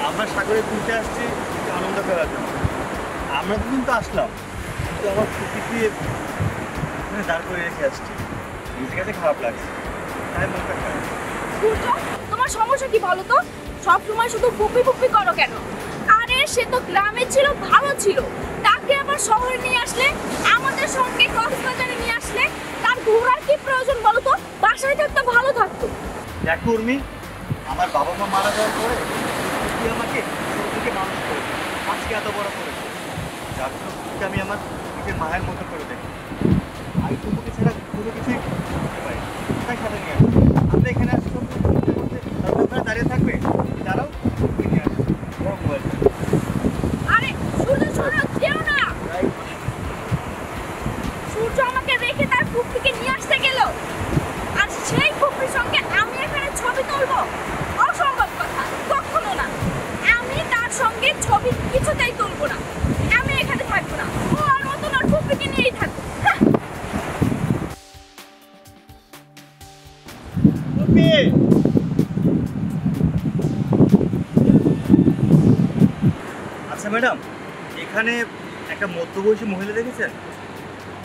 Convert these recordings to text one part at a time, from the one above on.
আমরা সাগরে ঘুরতে আসছি আনন্দ করার জন্য। আমরা দুদিন তো আসলাম, কিন্তু আমার প্রকৃতি দাঁড় করে রেখে আসছি, নিজের কাছে খারাপ লাগছে, তাই মনটা খারাপ। তোমার সমস্যা কি বলো তো? সবসময় শুধু ফুপি ফুপি করো কেন? আরে সে তো গ্রামে ছিল, ভালো ছিল, তাকে আবার শহরে নিয়ে আসলে, আমাদের সঙ্গে কক্সবাজারে নিয়ে আসলে, তার ঘোরার কি প্রয়োজন বলো তো? বাসায় থাকতে ভালো থাকতো। দেখো উর্মি, আমার বাবা মা মারা যাওয়ার পরে তুই আমাকে ছোট থেকে মানুষ করেছে, আজকে এত বড় করেছে, যার জন্য তুই আমি আমার নিজের মায়ের মতো করে দেখি। আমি তোমাকে ছাড়া কোনো কিছুই করতে পারি, তাই সাথে নিয়ে আসি। আমরা এখানে আসলাম করতে, তারপর ওখানে দাঁড়িয়ে থাকবে, দাঁড়াও তুই নিয়ে আসি বড় মোবাইল। আরে সূর্য সূর্য যেও না, সূর্য আমাকে রেখে তার ফুপিকে নিয়ে আসতে গেল, আর সেই ফুপির সঙ্গে আমি এখানে ছবি তুলবো? অসম্ভব কথা, কখনো না। আমি তার সঙ্গে ছবি কিছুতেই তুলবো না, আমি এখানে থাকবো না, ও আর মতন আর ফুপিকে নিয়েই থাকবো। আচ্ছা ম্যাডাম, এখানে একটা মধ্যবয়সী মহিলা দেখেছেন?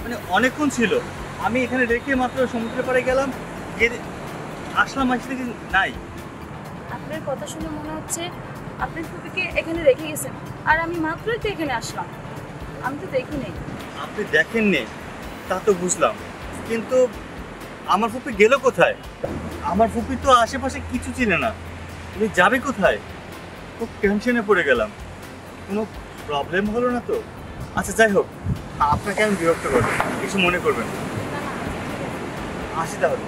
মানে অনেকক্ষণ ছিল, আমি এখানে রেখে মাত্র সমুদ্রের পাড়ে গেলাম, গিয়ে আসলাম, আসলে নাই। আপনার কথা শুনে মনে হচ্ছে আপনি ফুপিকে এখানে রেখে গেছেন, আর আমি মাত্রই তো এখানে আসলাম, আমি তো দেখি নেই। আপনি দেখেননি তা তো বুঝলাম, কিন্তু আমার ফুপি গেল কোথায়? আমার ফুপি তো আশেপাশে কিছু চিনে না, তুমি যাবে কোথায়? খুব টেনশনে পড়ে গেলাম, কোনো প্রবলেম হলো না তো? আচ্ছা যাই হোক, আপনাকে আমি বিরক্ত করবো, কিছু মনে করবেন না। আসি তাহলে।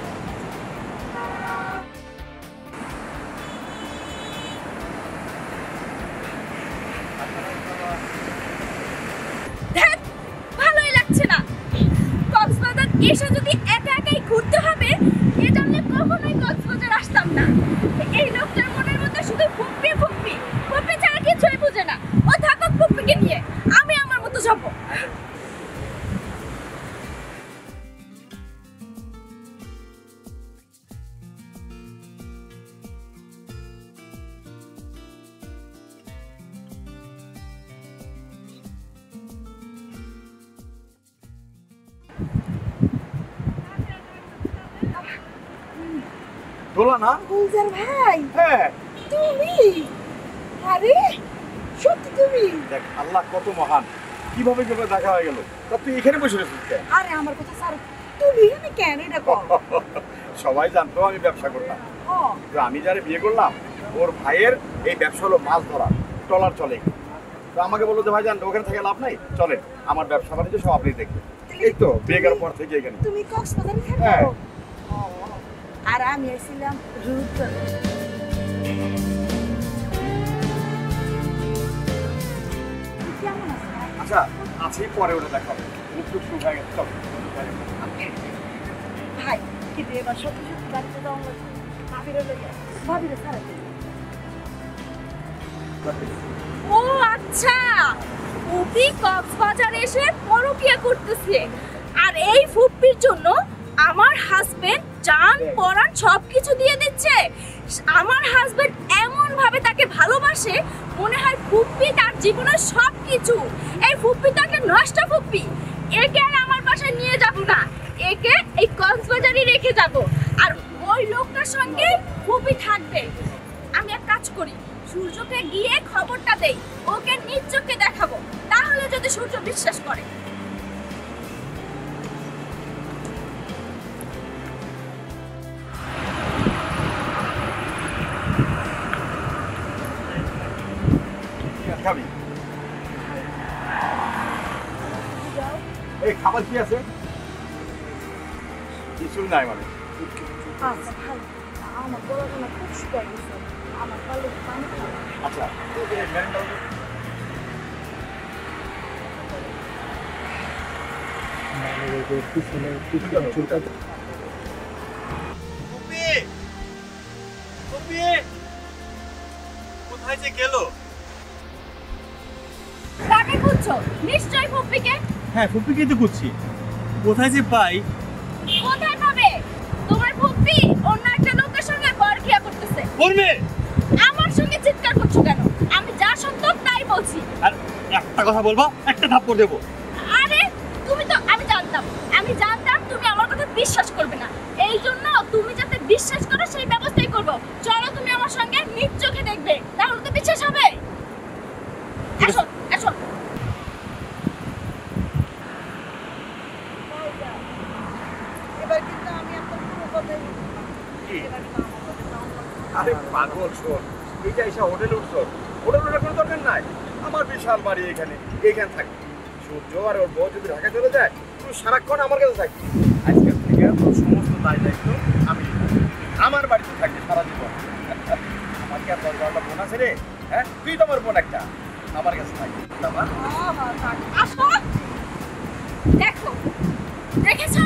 ভালোই লাগছে না, কক্সবাজার এসে যদি একা একাই ঘুরতে হবে, এ জানলে কখনোই কক্সবাজার আসতাম না। এই লোকটার মনের মধ্যে শুধু ফুপি ফুপি, ফুপি ছাড়া কিছুই বুঝে না। ও থাকুক ফুপিকে নিয়ে, আমি আমার মতো যাবো। দোলা না? গুলজার ভাই, হ্যাঁ তুমি? আরে সত্যি তুমি? দেখ, আল্লাহ কত মহান, কিভাবে কিভাবে দেখা হয়ে গেল। তা তুই এখানে বসে রয়েছিস কেন? আরে আমার কথা স্যার, তুমি এখানে কেন? এটা কর। সবাই জানতো আমি ব্যবসা করতাম, ও তো আমি যারা বিয়ে করলাম ওর ভাইয়ের এই ব্যবসা হলো মাছ ধরা, ট্রলার চলে। তো আমাকে বললো যে ভাই জান ওখানে থেকে লাভ নাই, চলেন আমার ব্যবসা বাণিজ্য সব আপনি দেখবেন। এই তো বিয়ে করার পর থেকে এখানে। তুমি কক্সবাজারে হ্যাঁ। থাকো? আর আমি এসেছিলাম রুদ্র। কেমন আছো? আচ্ছা আছি, পরে ওটা দেখা হবে। মুখ টুক শুক হয়ে গেছে, চল। ভাই কিন্তু এবার সত্যি সত্যি বাড়িতে যাওয়া লাগবে। ভাবিরে লইয়া, ভাবিরে ছাড়া দিই। ও আচ্ছা, ফুপি কক্সবাজার এসে পরকিয়া করতেছে, আর এই ফুপির জন্য আমার হাজবেন্ড জান পরাণ সবকিছু দিয়ে দিচ্ছে। আমার হাজবেন্ড এমন ভাবে তাকে ভালোবাসে, মনে হয় ফুপি তার জীবনের সবকিছু। এই ফুপি তাকে নষ্ট ফুপি, একে আর আমার বাসায় নিয়ে যাব না, একে এই কক্সবাজারে রেখে যাব, আর ওই লোকটার সঙ্গে ফুপি থাকবে। আমি এক কাজ করি, সূর্যকে গিয়ে খবরটা দেই, ওকে নিজ চোখে দেখাবো, তাহলে যদি সূর্য বিশ্বাস করে। খাবি? এই খাবার কি আছে? কিছুই নাই মানে। আচ্ছা ভাই, আমার গলাটা না খুব শুকিয়ে গেছে, আমার ভালো আচ্ছা মেরেন্ডা কোথায় যে গেল? কাকে খুঁজছো? নিশ্চয়ই ফুপ্পিকে। হ্যাঁ ফুপ্পিকে তো খুঁজছি, কোথায় যে পাই। কোথায় পাবে? তোমার ফুপ্পি অন্য একটা লোকের সঙ্গে পরকিয়া করতেছে। করবে? আমার সঙ্গে চিৎকার করছো কেন? আমি যা সত্য তাই বলছি। আর একটা কথা বলবো, একটা থাপ্পড় দেবো। আরে তুমি তো, আমি জানতাম তুমি আমার কথা বিশ্বাস করবে না। এই জন্য তুমি যাতে বিশ্বাস করো সেই ব্যবস্থাই করব। চলো তুমি আমার সঙ্গে নিজ চোখে দেখবে, তাহলে তো বিশ্বাস হবে। আসো আসো। এবার কিন্তু আমি আপনার কোনো কথাই বলবো না। কি? এবার কিন্তু আমার কথা যাওয়া লাগবে। আরে পাগল শোন, এইটা এসে হোটেলে উঠছো, হোটেল ওঠার কোনো দরকার নাই। আমার বিশাল বাড়ি এখানে থাকি। সূর্য আর ওর বউ যদি ঢাকা চলে যায়, তুই সারাক্ষণ আমার কাছে থাকবি। আজকের থেকে তোর সমস্ত দায় দায়িত্ব আমি আমার বাড়িতে থাকবি সারা জীবন। আমার কি আর 10-12টা বোন আছে রে? হ্যাঁ, তুই তো আমার বোন একটা, আমার কাছে থাকবি। আমার আসো। দেখো, দেখেছো?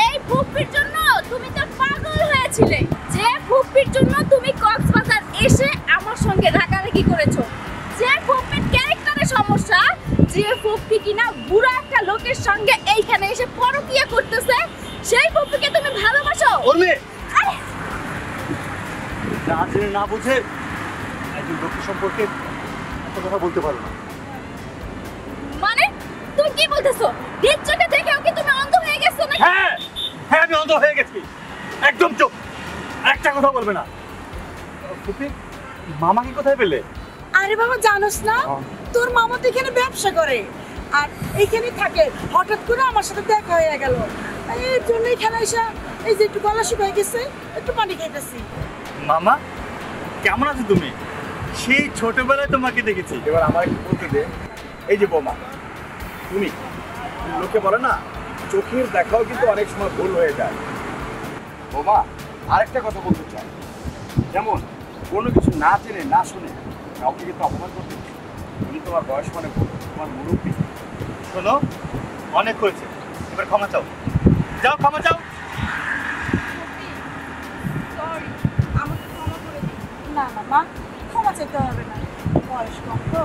এই ফুপ্পির জন্য তুমি তো পাগল হয়েছিলে। যে ফুপ্পির জন্য তুমি কক্সবাজার এসে আমার সঙ্গে রাগারাগি করেছো। যে ফুপ্পির ক্যারেক্টারের সমস্যা, যে ফুপ্পি কিনা বুড়া একটা লোকের সঙ্গে এইখানে এসে পরকিয়া করতেছে, সেই ফুপ্পিকে তুমি ভালোবাসো। করবে? আরে, না জেনে না বুঝে একজন লোকের সম্পর্কে এত কথা বলতে পারো না। মানে তুমি কি বলতেছো? নিজ চোখে দেখেও কি তুমি অন্ধ হয়ে গেছো নাকি? হ্যাঁ হ্যাঁ, আমি অন্ধ হয়ে গেছি। একদম চুপ, একটা কথা বলবে না। ফুপি, মামাকে কোথায় পেলে? আরে বাবা, জানোস না তোর মামা তো এখানে ব্যবসা করে আর এইখানে থাকে। হঠাৎ করে আমার সাথে দেখা হয়ে গেল, এর জন্য এখানে এসে এই যে একটু গলা শুকিয়ে গেছে, একটু পানি খাইতেছি। মামা কেমন আছো তুমি? সেই ছোটবেলায় তোমাকে দেখেছি। এবার আমার একটু বলতে দে। এই যে বোমা, তুমি লোকে বলে না চোখের দেখাও কিন্তু অনেক সময় ভুল হয়ে যায়। বোমা, আরেকটা কথা বলতে চাই, যেমন কোনো কিছু না জেনে না শুনে কাউকে কিন্তু অপমান করতে, তুমি তোমার বয়স মনে করো, তোমার মুরব্বী। শোনো, অনেক হয়েছে, এবার ক্ষমা চাও। যাও ক্ষমা চাও। সরি, আমাকে ক্ষমা করে দিন। না না মা, ক্ষমা চাইতে হবে না, বয়স কম তো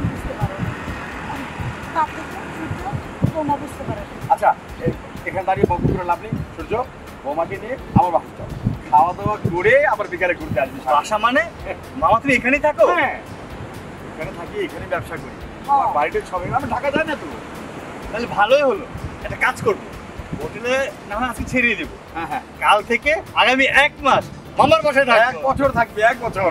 বুঝতে পারো না। তার থেকে সূর্য বোমা বুঝতে পারে না। আচ্ছা, এখানে দাঁড়িয়ে বকু করে লাভ নেই। সূর্য, বোমাকে নিয়ে আমার বাসা যাও, খাওয়া দাওয়া করে আবার বিকালে ঘুরতে আসবি। বাসা মানে? মামা তুমি এখানেই থাকো? হ্যাঁ, এখানে থাকি, এখানে ব্যবসা করি। আমার বাড়িতে সবাই, আমি ঢাকা যাই না তো। তাহলে ভালোই হলো, একটা কাজ করবো, হোটেলে না হয় আজকে ছেড়ে দেবো। হ্যাঁ হ্যাঁ, কাল থেকে আগামী 1 মাস মামার বাসায় 1 থাকবো। বছর থাকবি, 1 বছর।